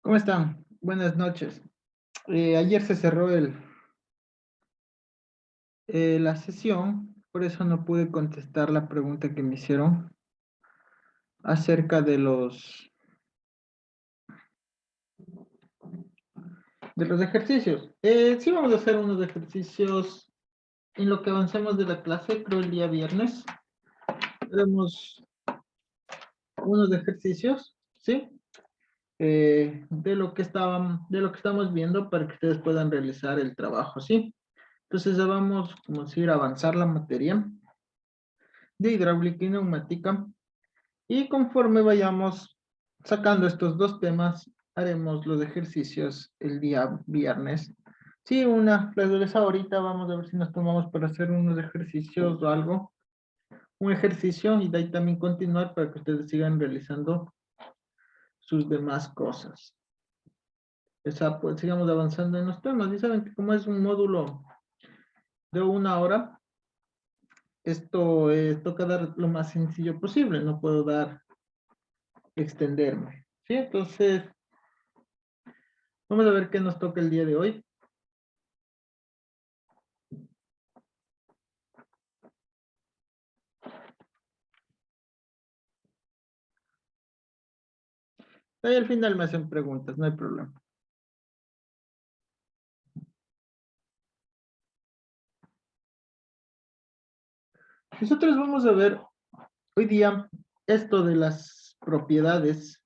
¿Cómo están? Buenas noches. Ayer se cerró la sesión, por eso no pude contestar la pregunta que me hicieron acerca de los ejercicios. Sí, vamos a hacer unos ejercicios en lo que avancemos de la clase, creo el día viernes. Haremos unos ejercicios, ¿sí? De lo que estamos viendo para que ustedes puedan realizar el trabajo, ¿sí? Entonces ya vamos, como decir, a avanzar la materia de hidráulica y neumática. Y conforme vayamos sacando estos dos temas, haremos los ejercicios el día viernes. Sí, las de ahorita, vamos a ver si nos tomamos para hacer unos ejercicios o algo. Un ejercicio y de ahí también continuar para que ustedes sigan realizando sus demás cosas. Pues sigamos avanzando en los temas. Y saben que como es un módulo de 1 hora, esto toca dar lo más sencillo posible. No puedo extenderme. ¿Sí? Entonces, vamos a ver qué nos toca el día de hoy. Ahí al final me hacen preguntas, no hay problema. Nosotros vamos a ver hoy día esto de las propiedades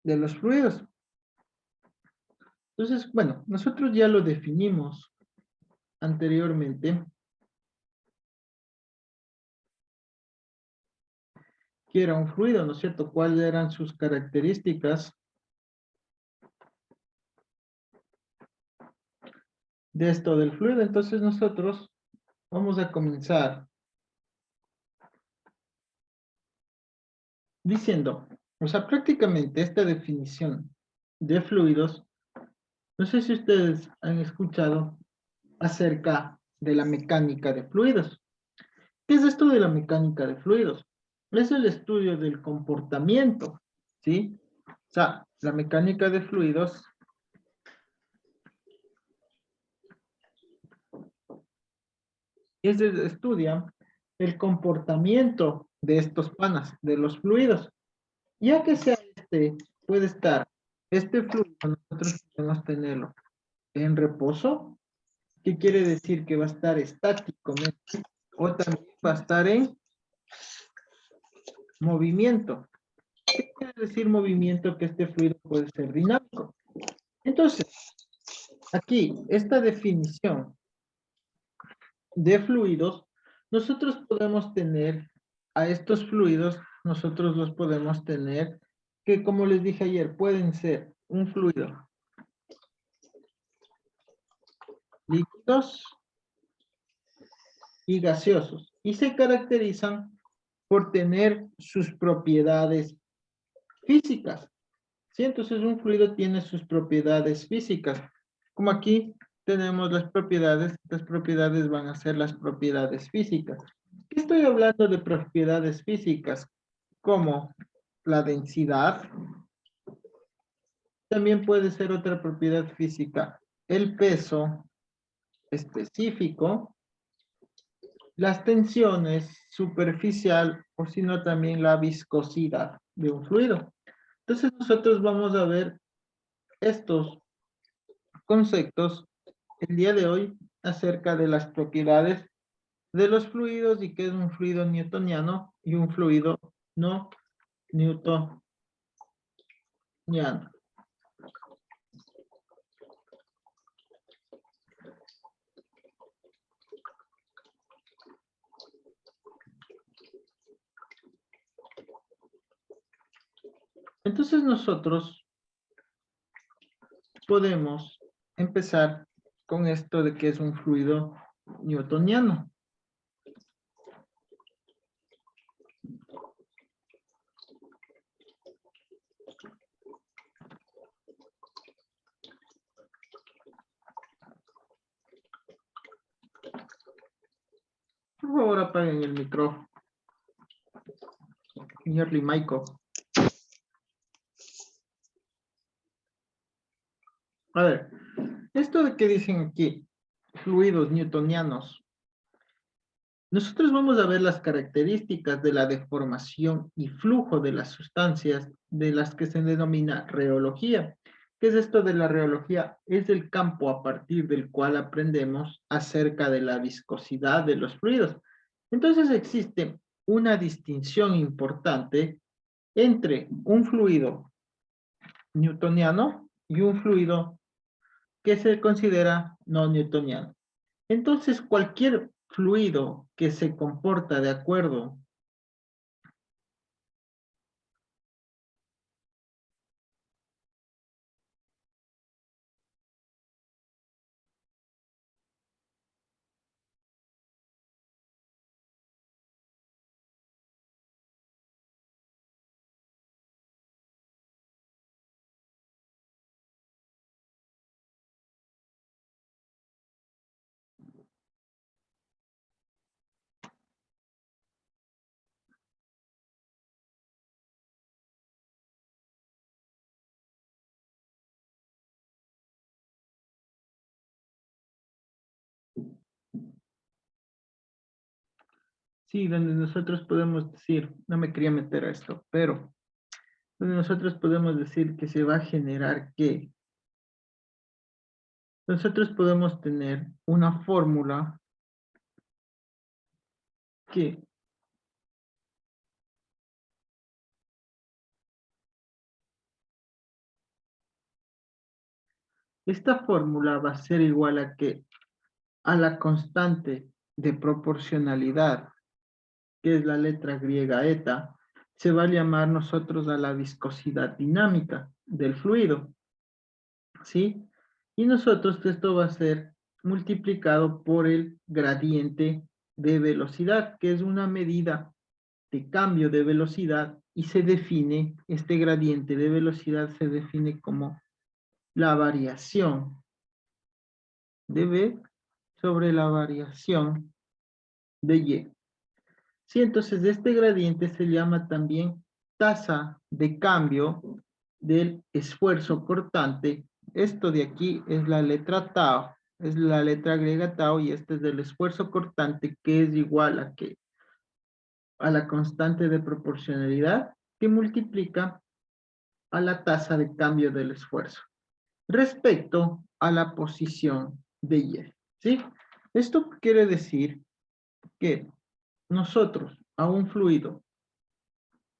de los fluidos. Entonces, bueno, nosotros ya lo definimos anteriormente, que era un fluido, ¿no es cierto? ¿Cuáles eran sus características de esto del fluido? Entonces nosotros vamos a comenzar diciendo, o sea, prácticamente esta definición de fluidos, no sé si ustedes han escuchado acerca de la mecánica de fluidos. ¿Qué es esto de la mecánica de fluidos? Es el estudio del comportamiento, ¿sí? O sea, la mecánica de fluidos estudia el comportamiento de estos panas, de los fluidos. Ya que sea puede estar, este fluido nosotros podemos tenerlo en reposo, que quiere decir que va a estar estáticamente, o también va a estar en movimiento. ¿Qué quiere decir movimiento? Que este fluido puede ser dinámico. Entonces, aquí, esta definición de fluidos, nosotros podemos tener a estos fluidos, nosotros los podemos tener, que como les dije ayer, pueden ser un fluido líquidos y gaseosos, y se caracterizan por tener sus propiedades físicas. ¿Sí? Entonces un fluido tiene sus propiedades físicas. Como aquí tenemos las propiedades van a ser las propiedades físicas. ¿Qué estoy hablando de propiedades físicas? Como la densidad, también puede ser otra propiedad física, el peso específico, las tensiones superficial o sino también la viscosidad de un fluido. Entonces nosotros vamos a ver estos conceptos el día de hoy acerca de las propiedades de los fluidos y qué es un fluido newtoniano y un fluido no newtoniano. Entonces nosotros podemos empezar con esto de que es un fluido newtoniano. Por favor, apaguen el micrófono. Señor Limaico. A ver, esto de que dicen aquí, fluidos newtonianos. Nosotros vamos a ver las características de la deformación y flujo de las sustancias de las que se denomina reología. ¿Qué es esto de la reología? Es el campo a partir del cual aprendemos acerca de la viscosidad de los fluidos. Entonces existe una distinción importante entre un fluido newtoniano y un fluido que se considera no newtoniano. Entonces, cualquier fluido que se comporta de acuerdo sí, donde nosotros podemos decir, no me quería meter a esto, pero donde nosotros podemos decir que se va a generar que nosotros podemos tener una fórmula que esta fórmula va a ser igual a que a la constante de proporcionalidad, que es la letra griega eta, se va a llamar nosotros a la viscosidad dinámica del fluido, ¿sí? Y nosotros esto va a ser multiplicado por el gradiente de velocidad, que es una medida de cambio de velocidad y se define, este gradiente de velocidad se define como la variación de V sobre la variación de Y. Sí, entonces este gradiente se llama también tasa de cambio del esfuerzo cortante. Esto de aquí es la letra tau, es la letra griega tau, y este es del esfuerzo cortante, que es igual a que a la constante de proporcionalidad que multiplica a la tasa de cambio del esfuerzo respecto a la posición de Y. ¿Sí? Esto quiere decir que nosotros a un fluido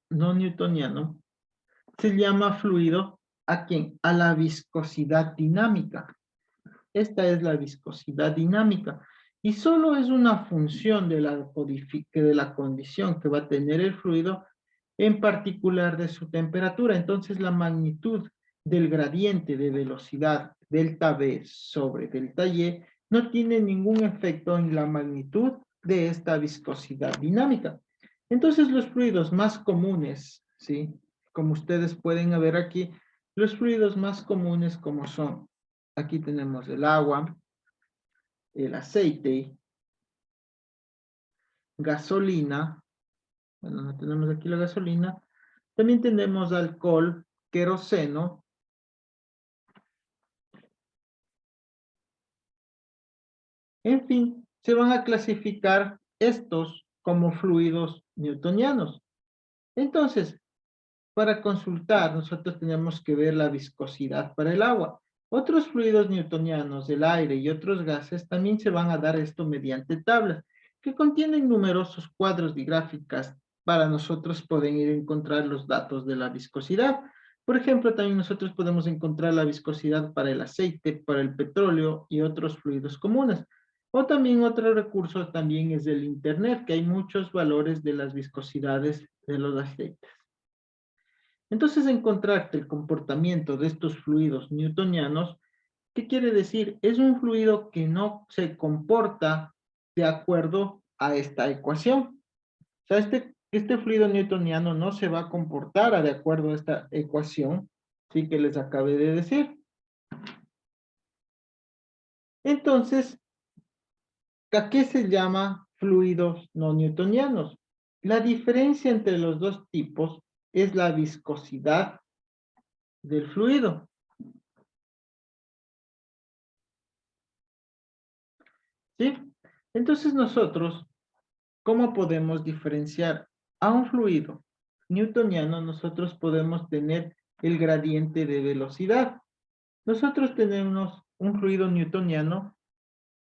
no newtoniano se llama fluido ¿a quién? A la viscosidad dinámica. Esta es la viscosidad dinámica. Y solo es una función de la condición que va a tener el fluido, en particular de su temperatura. Entonces, la magnitud del gradiente de velocidad delta V sobre delta Y no tiene ningún efecto en la magnitud de esta viscosidad dinámica. Entonces, los fluidos más comunes, ¿sí? Como ustedes pueden ver aquí, los fluidos más comunes como son, aquí tenemos el agua, el aceite, gasolina, bueno, no tenemos aquí la gasolina, también tenemos alcohol, queroseno, en fin, se van a clasificar estos como fluidos newtonianos. Entonces, para consultar, nosotros tenemos que ver la viscosidad para el agua. Otros fluidos newtonianos, el aire y otros gases, también se van a dar esto mediante tablas, que contienen numerosos cuadros y gráficas para nosotros poder ir a encontrar los datos de la viscosidad. Por ejemplo, también nosotros podemos encontrar la viscosidad para el aceite, para el petróleo y otros fluidos comunes. O también otro recurso también es el Internet, que hay muchos valores de las viscosidades de los aceites. Entonces, encontrarte el comportamiento de estos fluidos newtonianos, ¿qué quiere decir? Es un fluido que no se comporta de acuerdo a esta ecuación. O sea, este fluido newtoniano no se va a comportar de acuerdo a esta ecuación, sí que les acabé de decir. Entonces, ¿a qué se llama fluidos no newtonianos. La diferencia entre los dos tipos es la viscosidad del fluido. ¿Sí? Entonces nosotros, ¿cómo podemos diferenciar a un fluido newtoniano? Nosotros podemos tener el gradiente de velocidad. Nosotros tenemos un fluido newtoniano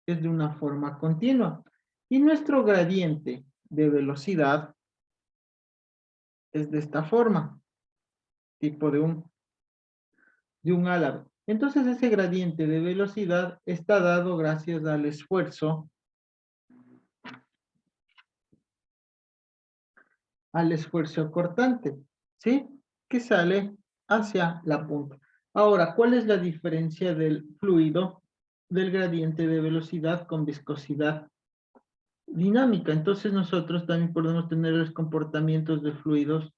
que es de una forma continua. Y nuestro gradiente de velocidad es de esta forma, tipo de un álaro. Entonces ese gradiente de velocidad está dado gracias al esfuerzo cortante, ¿sí? Que sale hacia la punta. Ahora, ¿cuál es la diferencia del fluido, del gradiente de velocidad con viscosidad dinámica? Entonces nosotros también podemos tener los comportamientos de fluidos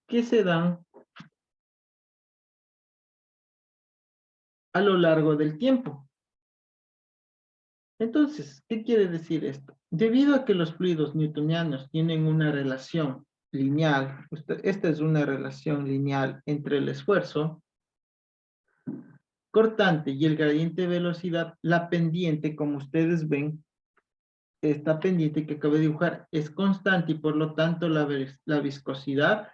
que se dan a lo largo del tiempo. Entonces, ¿qué quiere decir esto? Debido a que los fluidos newtonianos tienen una relación lineal, esta es una relación lineal entre el esfuerzo cortante y el gradiente de velocidad, la pendiente, como ustedes ven, esta pendiente que acabo de dibujar es constante y por lo tanto la viscosidad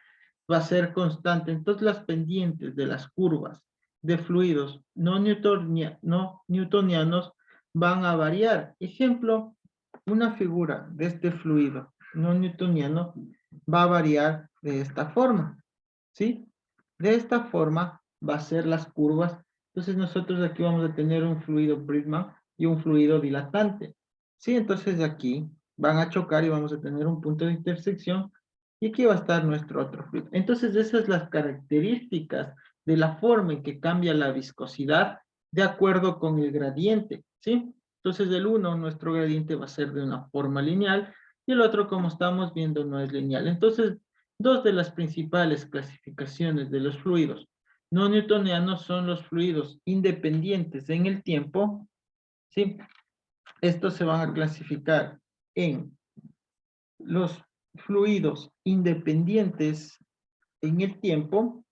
va a ser constante. Entonces las pendientes de las curvas de fluidos no newtonianos van a variar. Ejemplo, una figura de este fluido no newtoniano va a variar de esta forma, ¿sí? De esta forma va a ser las curvas. Entonces nosotros aquí vamos a tener un fluido Bridgman y un fluido dilatante. Sí, entonces aquí van a chocar y vamos a tener un punto de intersección y aquí va a estar nuestro otro fluido. Entonces esas son las características de la forma en que cambia la viscosidad de acuerdo con el gradiente, ¿sí? Entonces el uno, nuestro gradiente va a ser de una forma lineal y el otro, como estamos viendo, no es lineal. Entonces, dos de las principales clasificaciones de los fluidos no newtonianos son los fluidos independientes en el tiempo, ¿sí? Estos se van a clasificar en los fluidos independientes en el tiempo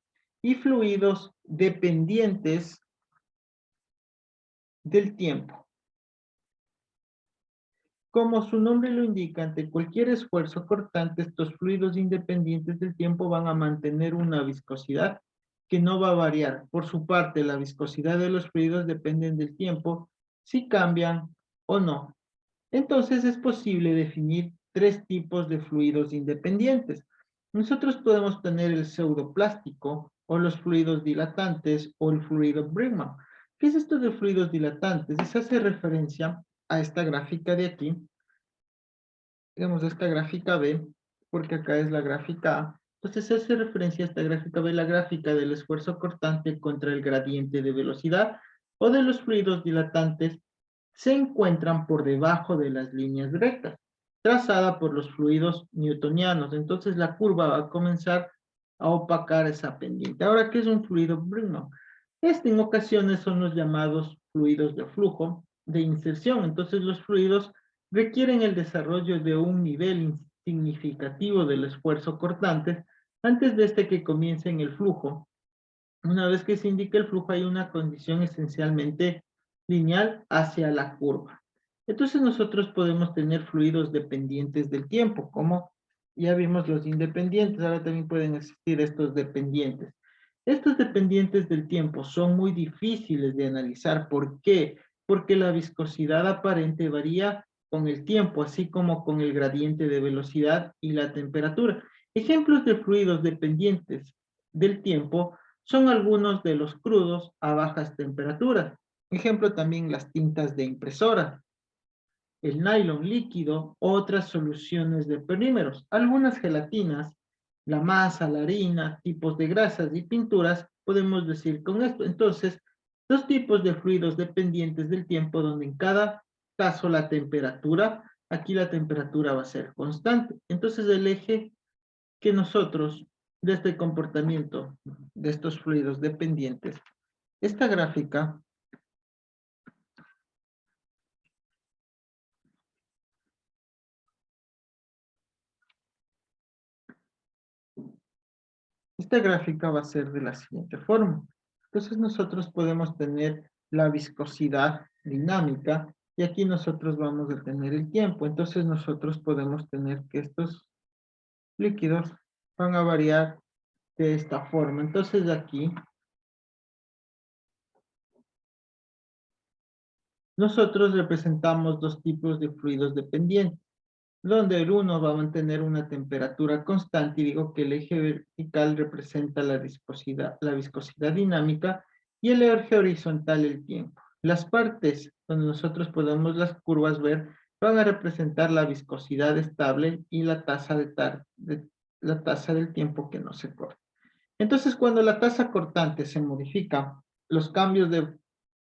y fluidos dependientes del tiempo. Como su nombre lo indica, ante cualquier esfuerzo cortante, estos fluidos independientes del tiempo van a mantener una viscosidad que no va a variar. Por su parte, la viscosidad de los fluidos depende del tiempo, si cambian o no. Entonces es posible definir tres tipos de fluidos independientes. Nosotros podemos tener el pseudoplástico o los fluidos dilatantes o el fluido Bridgman. ¿Qué es esto de fluidos dilatantes? Se hace referencia a esta gráfica de aquí, digamos esta gráfica B, porque acá es la gráfica A. Entonces se hace referencia a esta gráfica B, la gráfica del esfuerzo cortante contra el gradiente de velocidad o de los fluidos dilatantes se encuentran por debajo de las líneas rectas, trazada por los fluidos newtonianos. Entonces la curva va a comenzar a opacar esa pendiente. Ahora, ¿qué es un fluido Bridgman? Este en ocasiones son los llamados fluidos de flujo, de inserción. Entonces los fluidos requieren el desarrollo de un nivel significativo del esfuerzo cortante antes de que comience en el flujo. Una vez que se indica el flujo, hay una condición esencialmente lineal hacia la curva. Entonces nosotros podemos tener fluidos dependientes del tiempo, como ya vimos los independientes, ahora también pueden existir estos dependientes. Estos dependientes del tiempo son muy difíciles de analizar. ¿Por qué? Porque la viscosidad aparente varía con el tiempo, así como con el gradiente de velocidad y la temperatura. Ejemplos de fluidos dependientes del tiempo son algunos de los crudos a bajas temperaturas. Ejemplo también las tintas de impresora, el nylon líquido, otras soluciones de polímeros, algunas gelatinas, la masa, la harina, tipos de grasas y pinturas, podemos decir con esto. Entonces, dos tipos de fluidos dependientes del tiempo, donde en cada caso la temperatura, aquí la temperatura va a ser constante. Entonces, el eje que nosotros, de este comportamiento de estos fluidos dependientes, esta gráfica Esta gráfica va a ser de la siguiente forma. Entonces nosotros podemos tener la viscosidad dinámica y aquí nosotros vamos a tener el tiempo. Entonces nosotros podemos tener que estos líquidos van a variar de esta forma. Entonces de aquí nosotros representamos dos tipos de fluidos dependientes, donde el uno va a mantener una temperatura constante y digo que el eje vertical representa la viscosidad dinámica y el eje horizontal el tiempo. Las partes donde nosotros podemos las curvas ver van a representar la viscosidad estable y la tasa la tasa del tiempo que no se corta. Entonces, cuando la tasa cortante se modifica, los cambios de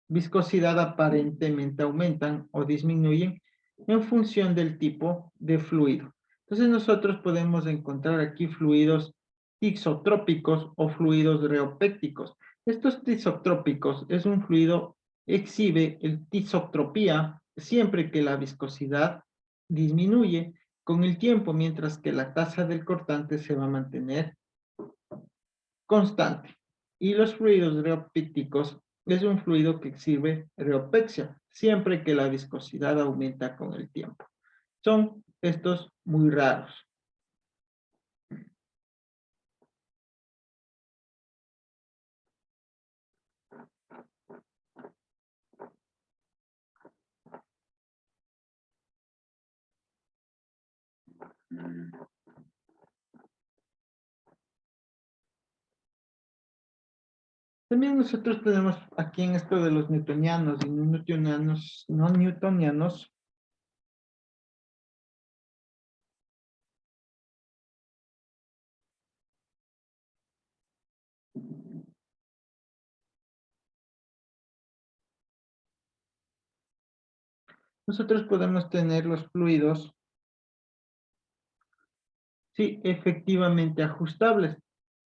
viscosidad aparentemente aumentan o disminuyen en función del tipo de fluido. Entonces nosotros podemos encontrar aquí fluidos tisotrópicos o fluidos reopécticos. Estos tisotrópicos es un fluido, exhibe el tisotropía siempre que la viscosidad disminuye con el tiempo, mientras que la tasa del cortante se va a mantener constante. Y los fluidos reopécticos es un fluido que exhibe reopexia, siempre que la viscosidad aumenta con el tiempo. Son estos muy raros. También nosotros tenemos aquí en esto de los newtonianos y no newtonianos, nosotros podemos tener los fluidos, sí, efectivamente ajustables.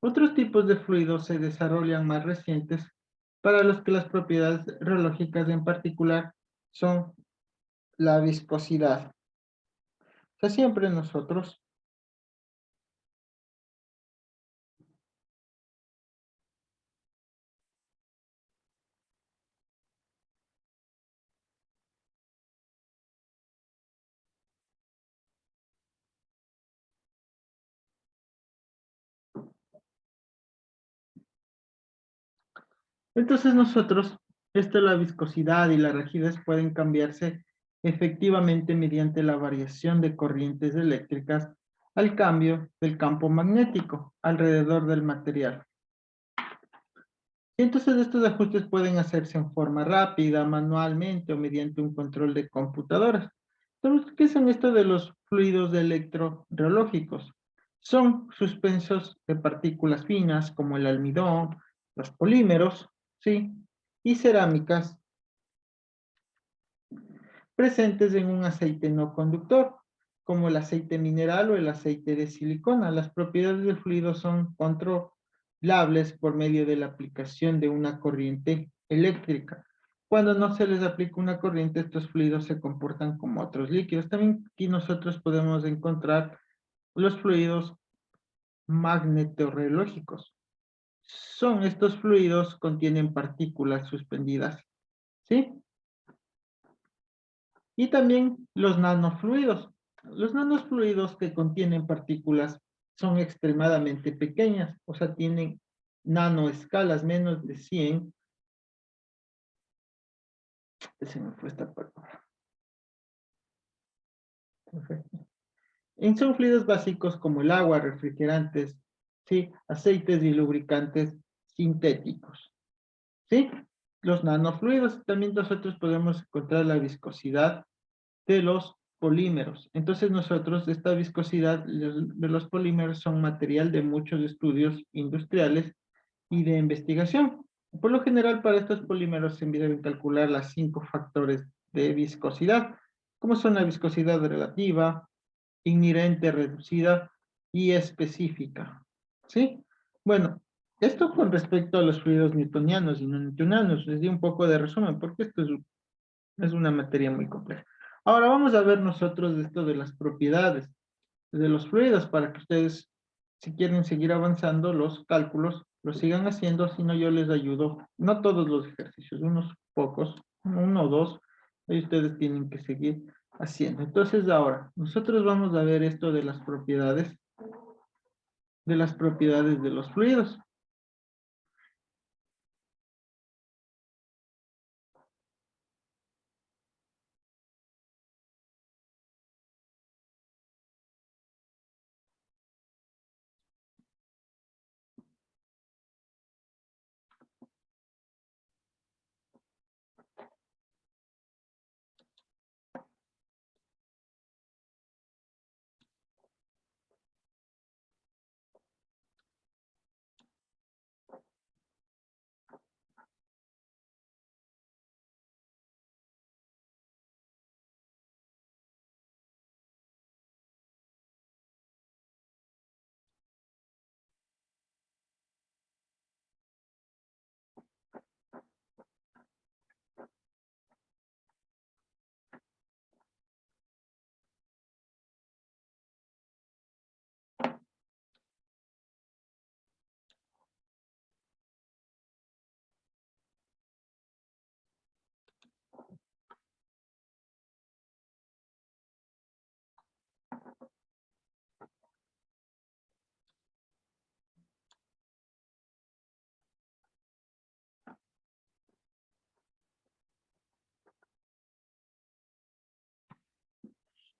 Otros tipos de fluidos se desarrollan más recientes, para los que las propiedades reológicas en particular son la viscosidad. O sea, siempre nosotros, entonces nosotros, la viscosidad y la rigidez pueden cambiarse efectivamente mediante la variación de corrientes eléctricas al cambio del campo magnético alrededor del material. Y entonces estos ajustes pueden hacerse en forma rápida, manualmente o mediante un control de computadoras. Entonces, ¿qué son esto de los fluidos electrorreológicos? Son suspensos de partículas finas como el almidón, los polímeros, ¿sí? Y cerámicas presentes en un aceite no conductor, como el aceite mineral o el aceite de silicona. Las propiedades del fluido son controlables por medio de la aplicación de una corriente eléctrica. Cuando no se les aplica una corriente, estos fluidos se comportan como otros líquidos. También aquí nosotros podemos encontrar los fluidos magnetorreológicos. Son estos fluidos, contienen partículas suspendidas, ¿sí? Y también los nanofluidos. Los nanofluidos que contienen partículas son extremadamente pequeñas, o sea, tienen nanoescalas menos de 100. Se me fue esta parte. Perfecto. Son fluidos básicos como el agua, refrigerantes, ¿sí? Aceites y lubricantes sintéticos, ¿sí? Los nanofluidos, también nosotros podemos encontrar la viscosidad de los polímeros. Entonces nosotros, esta viscosidad de los polímeros son material de muchos estudios industriales y de investigación. Por lo general, para estos polímeros se deben calcular las 5 factores de viscosidad, como son la viscosidad relativa, inherente, reducida y específica. ¿Sí? Bueno, esto con respecto a los fluidos newtonianos y no newtonianos, les di un poco de resumen, porque esto es una materia muy compleja. Ahora vamos a ver nosotros esto de las propiedades de los fluidos para que ustedes si quieren seguir avanzando los cálculos, lo sigan haciendo, si no yo les ayudo. No todos los ejercicios, unos pocos, uno o dos, y ustedes tienen que seguir haciendo. Entonces ahora, nosotros vamos a ver esto de las propiedades de los fluidos.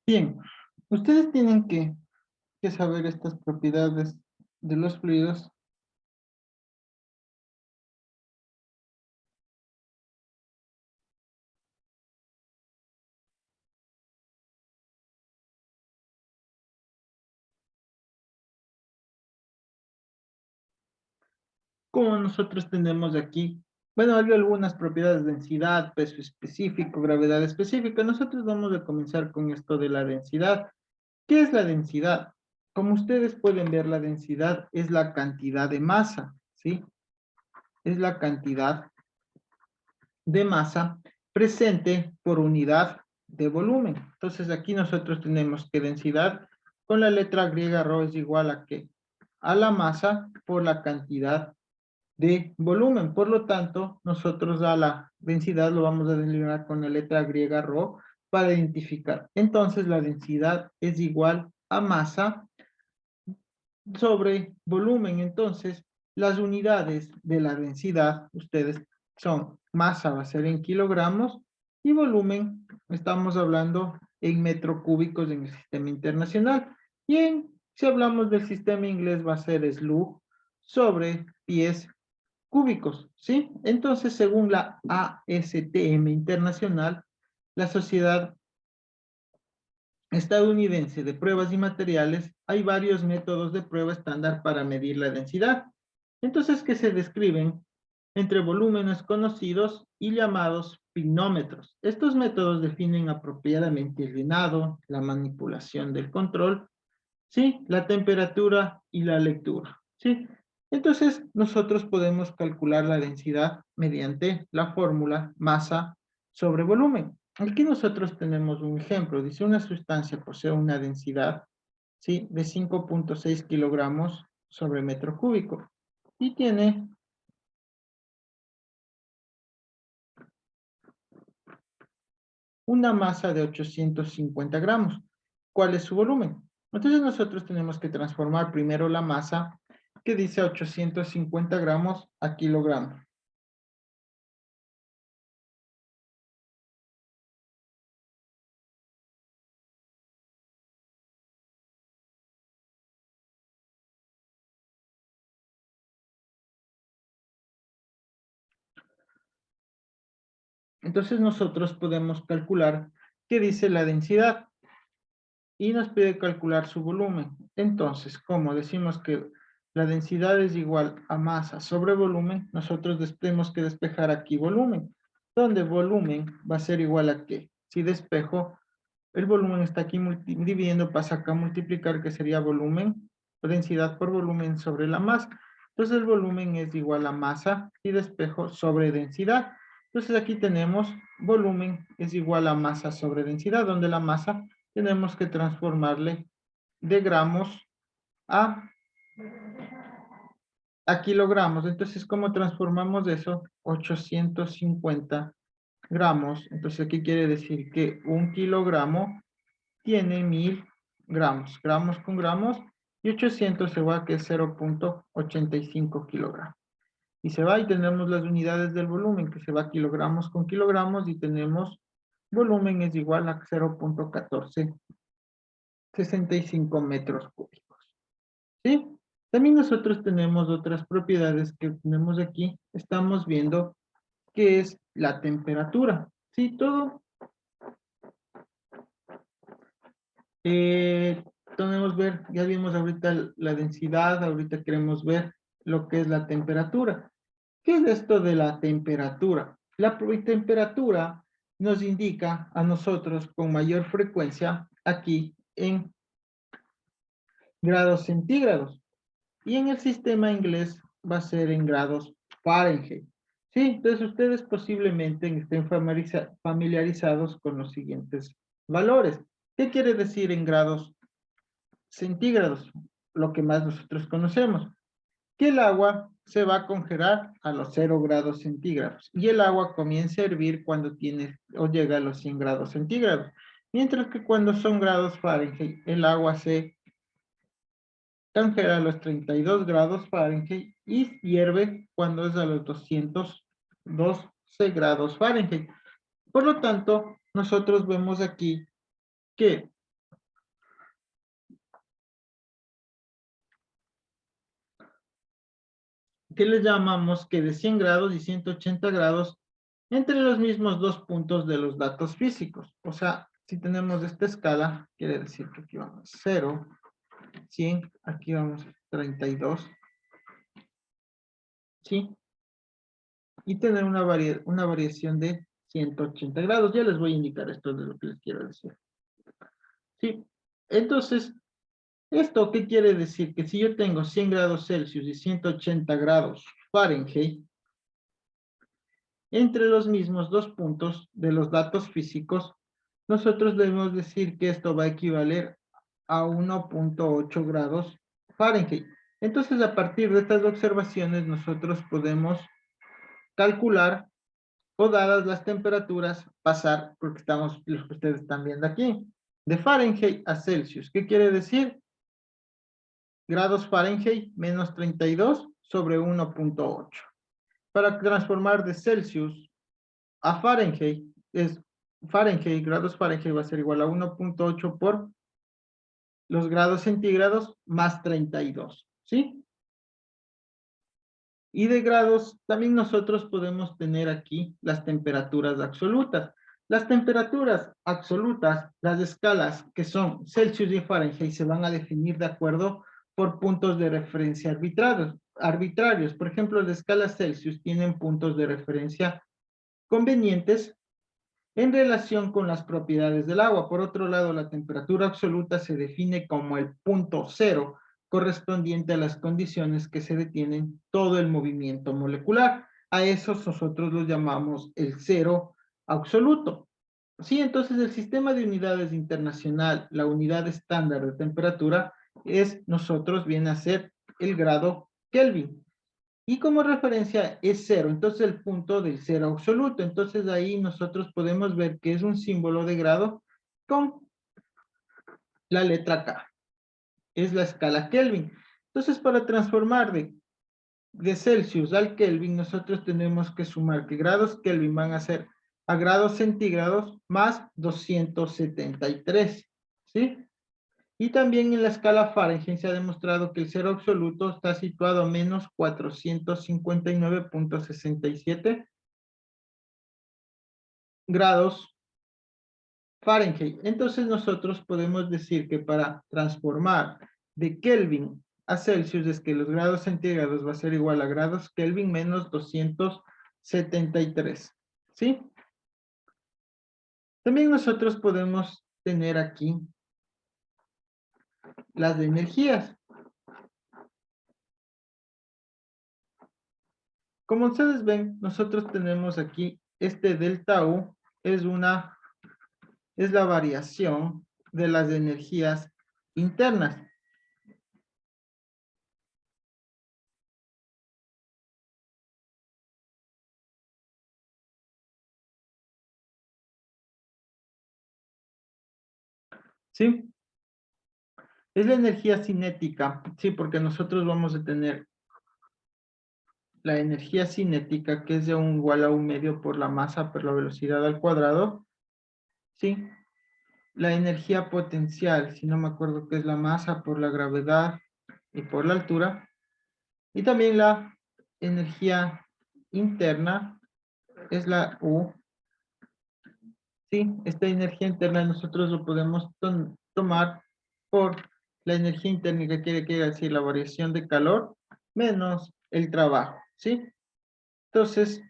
Bien, ustedes tienen que saber estas propiedades de los fluidos. Como nosotros tenemos aquí, bueno, hay algunas propiedades: densidad, peso específico, gravedad específica. Nosotros vamos a comenzar con esto de la densidad. ¿Qué es la densidad? Como ustedes pueden ver, la densidad es la cantidad de masa, ¿sí? Es la cantidad de masa presente por unidad de volumen. Entonces aquí nosotros tenemos que densidad con la letra griega rho es igual a ¿qué? A la masa por la cantidad de volumen. Por lo tanto, nosotros a la densidad lo vamos a denominar con la letra griega rho para identificar. Entonces la densidad es igual a masa sobre volumen. Entonces, las unidades de la densidad, ustedes son: masa va a ser en kilogramos y volumen, estamos hablando en metros cúbicos en el sistema internacional. Si hablamos del sistema inglés, va a ser SLU sobre pies cúbicos, ¿sí? Entonces, según la ASTM internacional, la Sociedad Estadounidense de Pruebas y Materiales, hay varios métodos de prueba estándar para medir la densidad. Entonces, que se describen entre volúmenes conocidos y llamados pinómetros. Estos métodos definen apropiadamente el llenado, la manipulación del control, ¿sí? La temperatura y la lectura, ¿sí? Entonces, nosotros podemos calcular la densidad mediante la fórmula masa sobre volumen. Aquí nosotros tenemos un ejemplo. Dice: una sustancia posee una densidad, ¿sí?, de 5.6 kilogramos sobre metro cúbico y tiene una masa de 850 gramos. ¿Cuál es su volumen? Entonces nosotros tenemos que transformar primero la masa, que dice 850 gramos, a kilogramos. Entonces nosotros podemos calcular qué dice la densidad y nos pide calcular su volumen. Entonces, como decimos que la densidad es igual a masa sobre volumen, nosotros tenemos que despejar aquí volumen, donde volumen va a ser igual a ¿qué? Si despejo, el volumen está aquí dividiendo, pasa acá a multiplicar, que sería volumen, densidad por volumen sobre la masa. Entonces el volumen es igual a masa y despejo sobre densidad. Entonces aquí tenemos volumen es igual a masa sobre densidad, donde la masa tenemos que transformarle de gramos a a kilogramos. Entonces, ¿cómo transformamos eso? 850 gramos. Entonces, ¿qué quiere decir? Que 1 kilogramo tiene 1000 gramos. Gramos con gramos. Y 800 se va, que es 0.85 kilogramos. Y se va y tenemos las unidades del volumen, que se va kilogramos con kilogramos, y tenemos volumen es igual a 0.1465 metros cúbicos. ¿Sí? También nosotros tenemos otras propiedades que tenemos aquí. Estamos viendo que es la temperatura. ¿Sí? Todo. Podemos ver, ya vimos ahorita la densidad, ahorita queremos ver lo que es la temperatura. ¿Qué es esto de la temperatura? La temperatura nos indica a nosotros con mayor frecuencia aquí en grados centígrados. Y en el sistema inglés va a ser en grados Fahrenheit. Sí, entonces ustedes posiblemente estén familiarizados con los siguientes valores. ¿Qué quiere decir en grados centígrados? Lo que más nosotros conocemos. Que el agua se va a congelar a los 0 grados centígrados y el agua comienza a hervir cuando tiene o llega a los 100 grados centígrados. Mientras que cuando son grados Fahrenheit, el agua se congela a los 32 grados Fahrenheit y hierve cuando es a los 212 grados Fahrenheit. Por lo tanto, nosotros vemos aquí que le llamamos que de 100 grados y 180 grados entre los mismos dos puntos de los datos físicos. O sea, si tenemos esta escala, quiere decir que aquí vamos 0, 100, aquí vamos 32, ¿sí? Y tener una variación de 180 grados. Ya les voy a indicar esto de lo que les quiero decir. ¿Sí? Entonces, ¿esto qué quiere decir? Que si yo tengo 100 grados Celsius y 180 grados Fahrenheit, entre los mismos dos puntos de los datos físicos, nosotros debemos decir que esto va a equivaler a 1.8 grados Fahrenheit. Entonces, a partir de estas observaciones, nosotros podemos calcular, o dadas las temperaturas, pasar, porque estamos, lo que ustedes están viendo aquí, de Fahrenheit a Celsius. ¿Qué quiere decir? Grados Fahrenheit menos 32 sobre 1.8. Para transformar de Celsius a Fahrenheit, es Fahrenheit, grados Fahrenheit va a ser igual a 1.8 por los grados centígrados más 32, ¿sí? Y de grados, también nosotros podemos tener aquí las temperaturas absolutas. Las temperaturas absolutas, las escalas que son Celsius y Fahrenheit, se van a definir de acuerdo por puntos de referencia arbitrarios. Por ejemplo, las escalas Celsius tienen puntos de referencia convenientes en relación con las propiedades del agua. Por otro lado, la temperatura absoluta se define como el punto cero correspondiente a las condiciones que se detienen todo el movimiento molecular. A esos nosotros los llamamos el cero absoluto. Sí, entonces el sistema de unidades internacional, la unidad estándar de temperatura, viene a ser el grado Kelvin. Y como referencia es cero, entonces el punto del cero absoluto. Entonces ahí nosotros podemos ver que es un símbolo de grado con la letra K. Es la escala Kelvin. Entonces para transformar de Celsius al Kelvin, nosotros tenemos que sumar que grados Kelvin van a ser a grados centígrados más 273. ¿Sí? Y también en la escala Fahrenheit se ha demostrado que el cero absoluto está situado a menos 459.67 grados Fahrenheit. Entonces nosotros podemos decir que para transformar de Kelvin a Celsius es que los grados centígrados va a ser igual a grados Kelvin menos 273. ¿Sí? También nosotros podemos tener aquí las de energías. Como ustedes ven, nosotros tenemos aquí este delta U, es la variación de las energías internas. ¿sí? Es la energía cinética, sí, porque nosotros vamos a tener la energía cinética, que es de un igual a un medio por la masa por la velocidad al cuadrado, ¿sí? La energía potencial, si no me acuerdo qué es la masa por la gravedad y por la altura, y también la energía interna es la U, ¿sí? Esta energía interna nosotros lo podemos tomar por la energía interna, que quiere decir la variación de calor menos el trabajo, ¿sí? Entonces,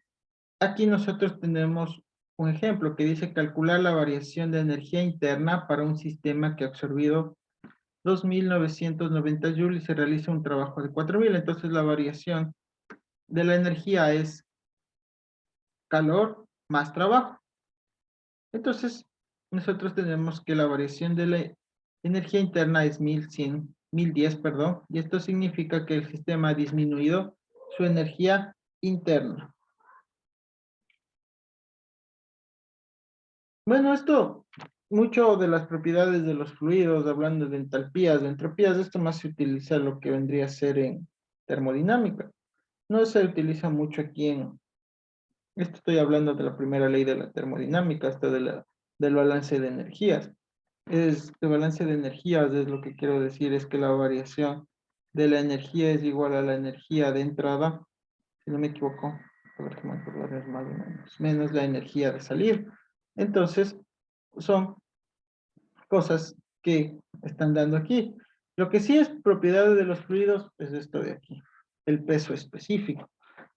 aquí nosotros tenemos un ejemplo que dice calcular la variación de energía interna para un sistema que ha absorbido 2.990 joules y se realiza un trabajo de 4.000. Entonces la variación de la energía es calor más trabajo. Entonces nosotros tenemos que la variación de la energía interna es 1.100, 1.010, perdón, y esto significa que el sistema ha disminuido su energía interna. Bueno, esto, mucho de las propiedades de los fluidos, hablando de entalpías, de entropías, esto más se utiliza lo que vendría a ser en termodinámica. No se utiliza mucho aquí esto estoy hablando de la primera ley de la termodinámica, esto del balance de energías. El balance de energías es lo que quiero decir, es que la variación de la energía es igual a la energía de entrada, si no me equivoco, a ver que me acordaré más o menos la energía de salir. Entonces, son cosas que están dando aquí. Lo que sí es propiedad de los fluidos es esto de aquí, el peso específico.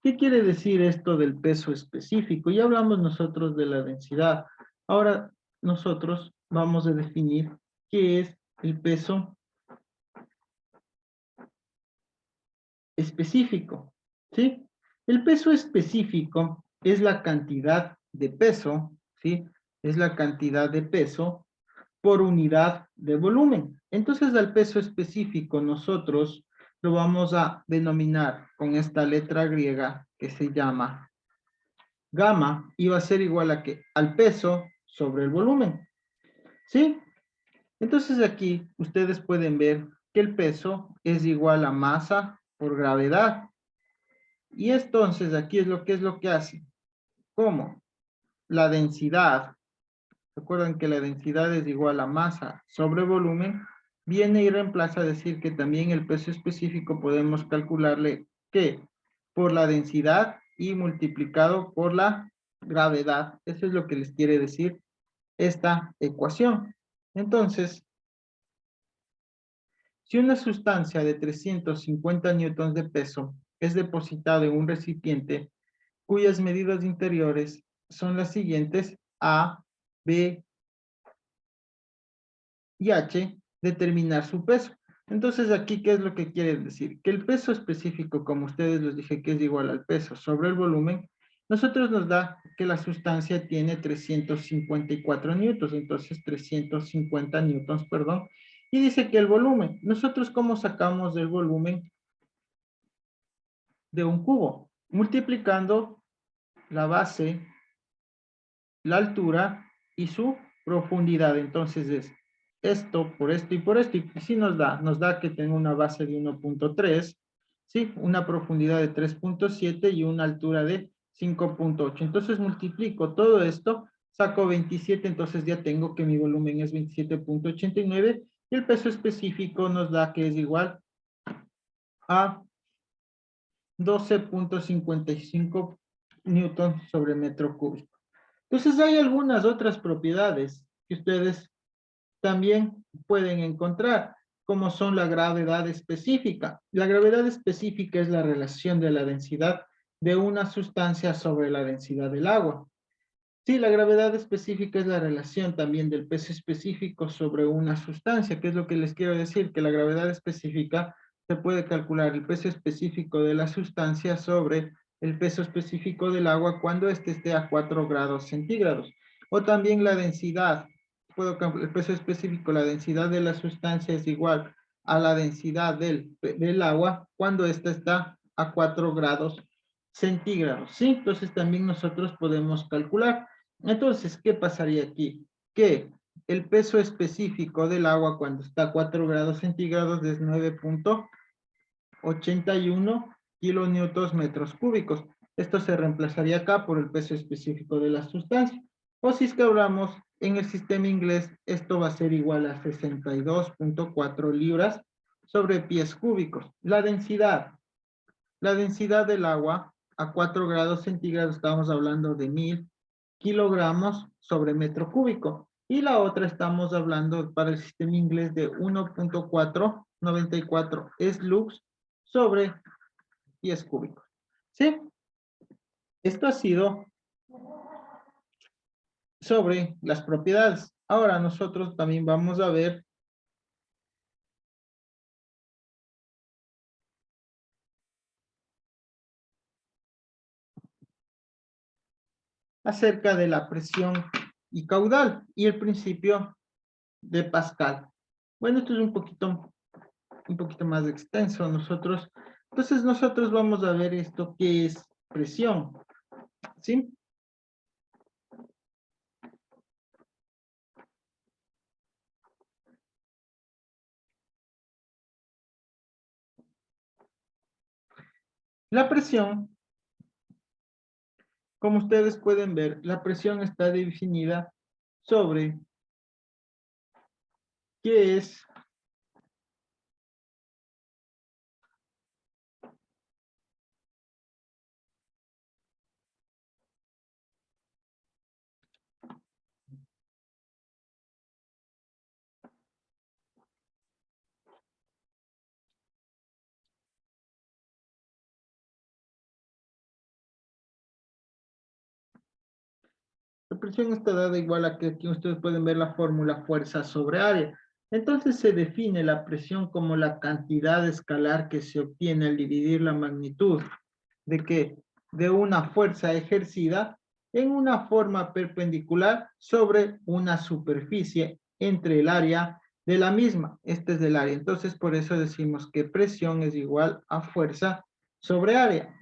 ¿Qué quiere decir esto del peso específico? Ya hablamos nosotros de la densidad. Ahora nosotros vamos a definir qué es el peso específico, ¿sí? El peso específico es la cantidad de peso, ¿sí? Es la cantidad de peso por unidad de volumen. Entonces, al peso específico nosotros lo vamos a denominar con esta letra griega que se llama gamma y va a ser igual a que al peso sobre el volumen. ¿Sí? Entonces aquí ustedes pueden ver que el peso es igual a masa por gravedad. Y entonces aquí es lo que hace. ¿Cómo? La densidad. Recuerden que la densidad es igual a masa sobre volumen. Viene y reemplaza a decir que también el peso específico podemos calcularle que por la densidad y multiplicado por la gravedad. Eso es lo que les quiere decir esta ecuación. Entonces, si una sustancia de 350 newtons de peso es depositada en un recipiente cuyas medidas interiores son las siguientes, A, B y H, determinar su peso. Entonces, aquí, ¿qué es lo que quiere decir? Que el peso específico, como ustedes les dije, que es igual al peso sobre el volumen, nosotros nos da que la sustancia tiene 354 newtons, entonces 350 newtons, perdón, y dice que el volumen, nosotros ¿cómo sacamos el volumen de un cubo? Multiplicando la base, la altura y su profundidad. Entonces es esto por esto y por esto. Y sí nos da que tenga una base de 1.3, ¿sí? Una profundidad de 3.7 y una altura de 5.8. Entonces multiplico todo esto, saco 27, entonces ya tengo que mi volumen es 27.89 y el peso específico nos da que es igual a 12.55 newton sobre metro cúbico. Entonces hay algunas otras propiedades que ustedes también pueden encontrar, como son la gravedad específica. La gravedad específica es la relación de la densidad de una sustancia sobre la densidad del agua. Sí, la gravedad específica es la relación también del peso específico sobre una sustancia, que es lo que les quiero decir, que la gravedad específica se puede calcular el peso específico de la sustancia sobre el peso específico del agua cuando éste esté a 4 grados centígrados. O también la densidad, el peso específico, la densidad de la sustancia es igual a la densidad del agua cuando ésta está a 4 grados centígrados. ¿Sí? Entonces también nosotros podemos calcular. Entonces, ¿qué pasaría aquí? Que el peso específico del agua cuando está a 4 grados centígrados es 9.81 kilonewtons metros cúbicos. Esto se reemplazaría acá por el peso específico de la sustancia. O si es que hablamos en el sistema inglés, esto va a ser igual a 62.4 libras sobre pies cúbicos. La densidad del agua a 4 grados centígrados, estamos hablando de 1000 kilogramos sobre metro cúbico. Y la otra estamos hablando para el sistema inglés de 1.494 slugs sobre pies cúbicos. ¿Sí? Esto ha sido sobre las propiedades. Ahora nosotros también vamos a ver acerca de la presión y caudal y el principio de Pascal. Bueno, esto es un poquito más extenso. Entonces nosotros vamos a ver esto que es presión, ¿sí? La presión, como ustedes pueden ver, la presión está definida sobre qué es la presión está dada igual a que aquí ustedes pueden ver la fórmula fuerza sobre área. Entonces se define la presión como la cantidad escalar que se obtiene al dividir la magnitud de que de una fuerza ejercida en una forma perpendicular sobre una superficie entre el área de la misma. Este es el área. Entonces por eso decimos que presión es igual a fuerza sobre área.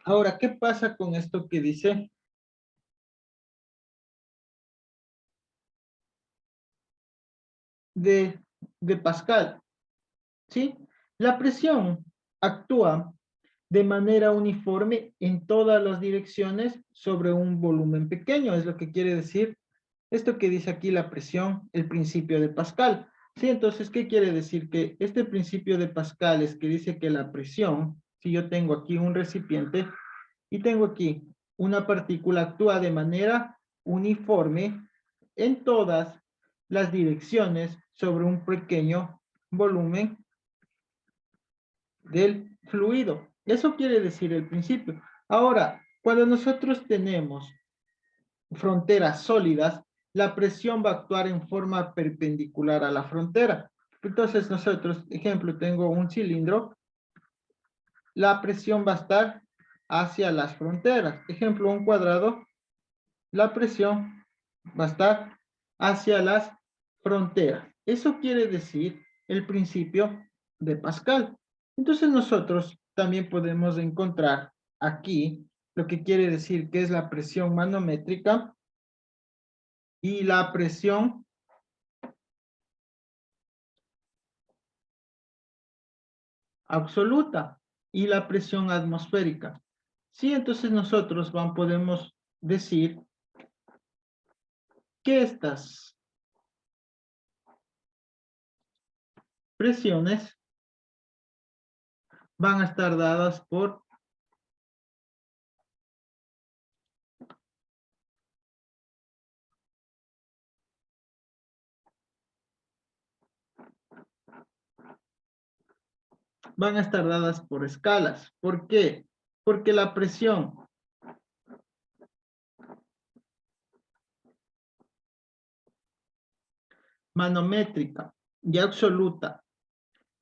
Ahora, ¿qué pasa con esto que dice de Pascal? ¿Sí? La presión actúa de manera uniforme en todas las direcciones sobre un volumen pequeño, es lo que quiere decir esto que dice aquí la presión, el principio de Pascal. ¿Sí? Entonces, ¿qué quiere decir? Que este principio de Pascal es que dice que la presión, si yo tengo aquí un recipiente y tengo aquí una partícula, actúa de manera uniforme en todas las direcciones sobre un pequeño volumen del fluido. Eso quiere decir el principio. Ahora, cuando nosotros tenemos fronteras sólidas, la presión va a actuar en forma perpendicular a la frontera. Entonces nosotros, ejemplo, tengo un cilindro, la presión va a estar hacia las fronteras. Ejemplo, un cuadrado, la presión va a estar hacia las fronteras. Eso quiere decir el principio de Pascal. Entonces nosotros también podemos encontrar aquí lo que quiere decir que es la presión manométrica y la presión absoluta y la presión atmosférica. Sí, entonces nosotros podemos decir que estas presiones van a estar dadas por escalas. ¿Por qué? Porque la presión manométrica y absoluta,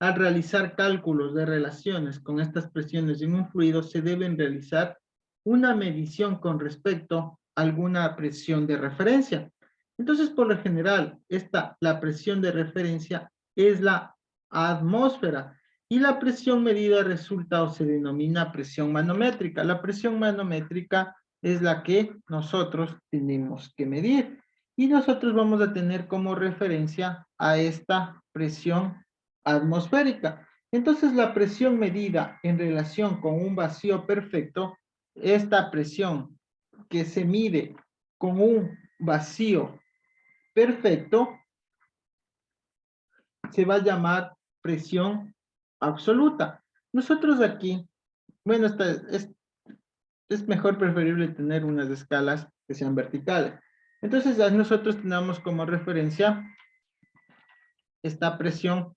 al realizar cálculos de relaciones con estas presiones en un fluido, se deben realizar una medición con respecto a alguna presión de referencia. Entonces, por lo general, la presión de referencia es la atmósfera y la presión medida resulta o se denomina presión manométrica. La presión manométrica es la que nosotros tenemos que medir. Y nosotros vamos a tener como referencia a esta presión atmosférica. Entonces, la presión medida en relación con un vacío perfecto, esta presión que se mide con un vacío perfecto, se va a llamar presión absoluta. Nosotros aquí, bueno, es mejor preferible tener unas escalas que sean verticales. Entonces, nosotros tenemos como referencia esta presión.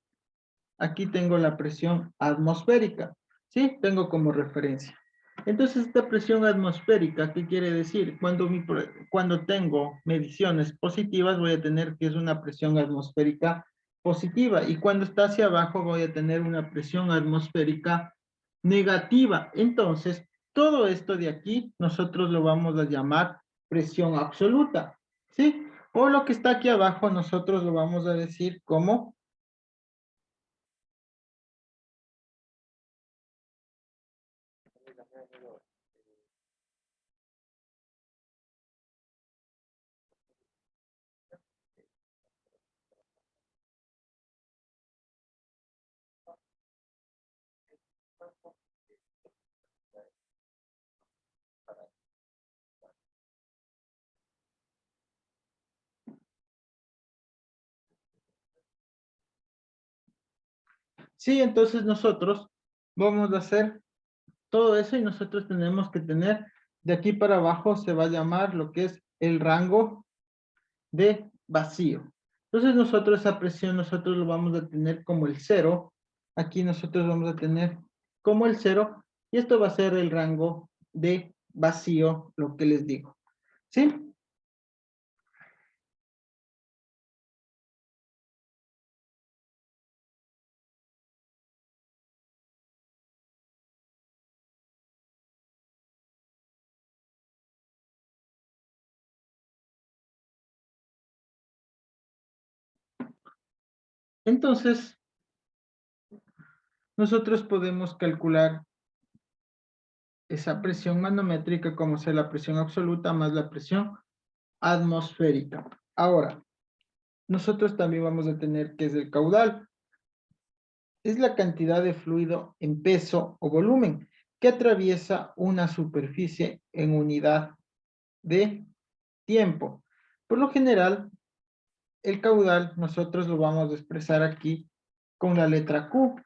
Aquí tengo la presión atmosférica, ¿sí? Tengo como referencia. Entonces, esta presión atmosférica, ¿qué quiere decir? Cuando tengo mediciones positivas, voy a tener que es una presión atmosférica positiva. Y cuando está hacia abajo, voy a tener una presión atmosférica negativa. Entonces, todo esto de aquí, nosotros lo vamos a llamar presión absoluta, ¿sí? O lo que está aquí abajo, nosotros lo vamos a decir como. Sí, entonces nosotros vamos a hacer todo eso y nosotros tenemos que tener de aquí para abajo se va a llamar lo que es el rango de vacío. Entonces nosotros esa presión nosotros lo vamos a tener como el cero. Aquí nosotros vamos a tener como el cero y esto va a ser el rango de vacío, lo que les digo. ¿Sí? Entonces nosotros podemos calcular esa presión manométrica como sea la presión absoluta más la presión atmosférica. Ahora, nosotros también vamos a tener que es el caudal. Es la cantidad de fluido en peso o volumen que atraviesa una superficie en unidad de tiempo. Por lo general, el caudal nosotros lo vamos a expresar aquí con la letra Q,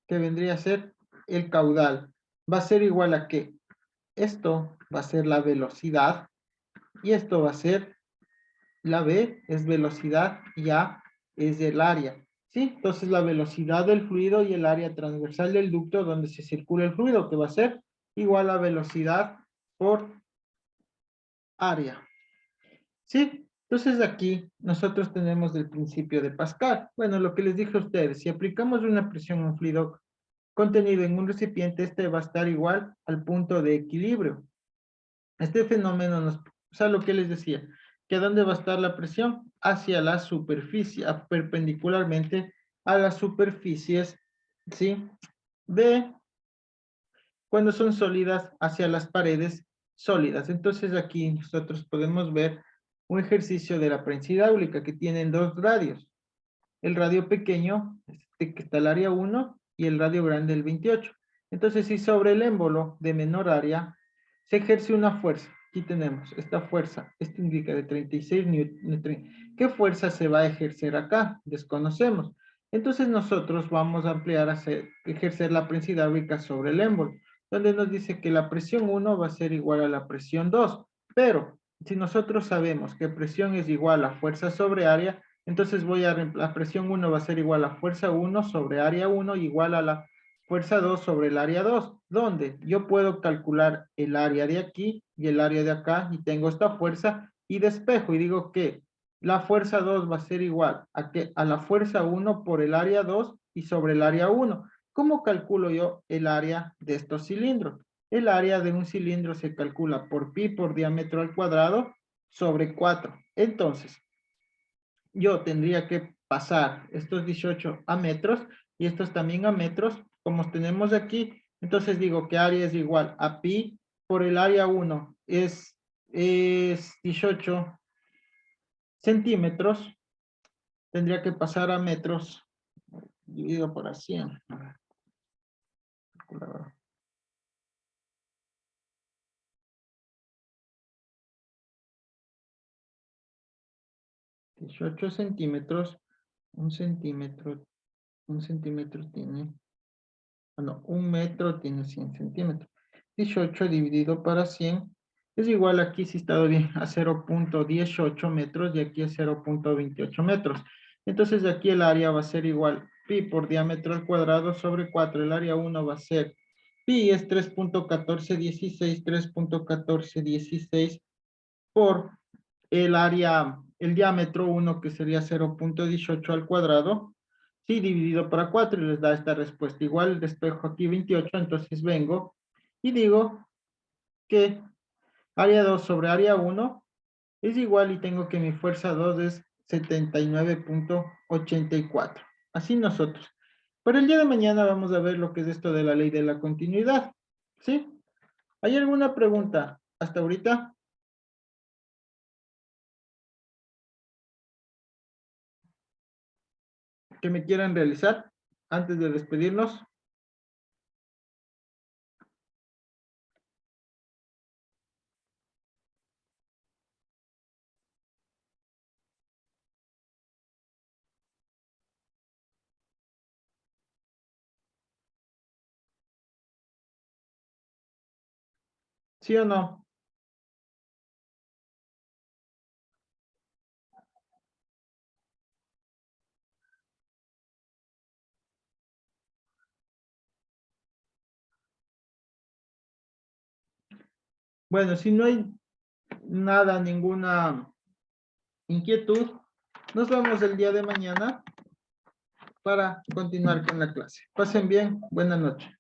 que vendría a ser el caudal. Va a ser igual a que esto va a ser la velocidad y esto va a ser la V es velocidad y A es el área. ¿Sí? Entonces la velocidad del fluido y el área transversal del ducto donde se circula el fluido, que va a ser igual a velocidad por área. ¿Sí? Entonces aquí nosotros tenemos el principio de Pascal. Bueno, lo que les dije a ustedes, si aplicamos una presión a un fluido contenido en un recipiente, este va a estar igual al punto de equilibrio. Este fenómeno nos, o sea, lo que les decía, que ¿dónde va a estar la presión? Hacia la superficie, perpendicularmente a las superficies, ¿sí? De cuando son sólidas hacia las paredes sólidas. Entonces aquí nosotros podemos ver un ejercicio de la prensa hidráulica que tienen dos radios. El radio pequeño, este que está el área 1, y el radio grande, el 28. Entonces, si sobre el émbolo de menor área se ejerce una fuerza, aquí tenemos esta fuerza, esto indica de 36 newton. ¿Qué fuerza se va a ejercer acá? Desconocemos. Entonces, nosotros vamos a ampliar, ejercer la prensa hidráulica sobre el émbolo, donde nos dice que la presión 1 va a ser igual a la presión 2. Pero, si nosotros sabemos que presión es igual a fuerza sobre área, entonces la presión 1 va a ser igual a fuerza 1 sobre área 1 igual a la fuerza 2 sobre el área 2, donde yo puedo calcular el área de aquí y el área de acá y tengo esta fuerza y despejo y digo que la fuerza 2 va a ser igual a la fuerza 1 por el área 2 y sobre el área 1. ¿Cómo calculo yo el área de estos cilindros? El área de un cilindro se calcula por pi por diámetro al cuadrado sobre 4. Entonces, yo tendría que pasar estos 18 a metros y estos también a metros, como tenemos aquí. Entonces digo que área es igual a pi por el área 1 es 18 centímetros, tendría que pasar a metros dividido por 100. Calculadora. 18 centímetros, un centímetro tiene, bueno, un metro tiene 100 centímetros. 18 dividido para 100 es igual, aquí si está bien, a 0.18 metros y aquí es 0.28 metros. Entonces de aquí el área va a ser igual pi por diámetro al cuadrado sobre 4. El área 1 va a ser pi es 3.1416 por el área, el diámetro 1 que sería 0.18 al cuadrado, sí, dividido para 4 y les da esta respuesta. Igual despejo aquí 28, entonces vengo y digo que área 2 sobre área 1 es igual y tengo que mi fuerza 2 es 79.84. Así nosotros. Pero el día de mañana vamos a ver lo que es esto de la ley de la continuidad. ¿Sí? ¿Hay alguna pregunta hasta ahorita? Que me quieran realizar antes de despedirnos. ¿Sí o no? Bueno, si no hay nada, ninguna inquietud, nos vemos el día de mañana para continuar con la clase. Pasen bien, buenas noches.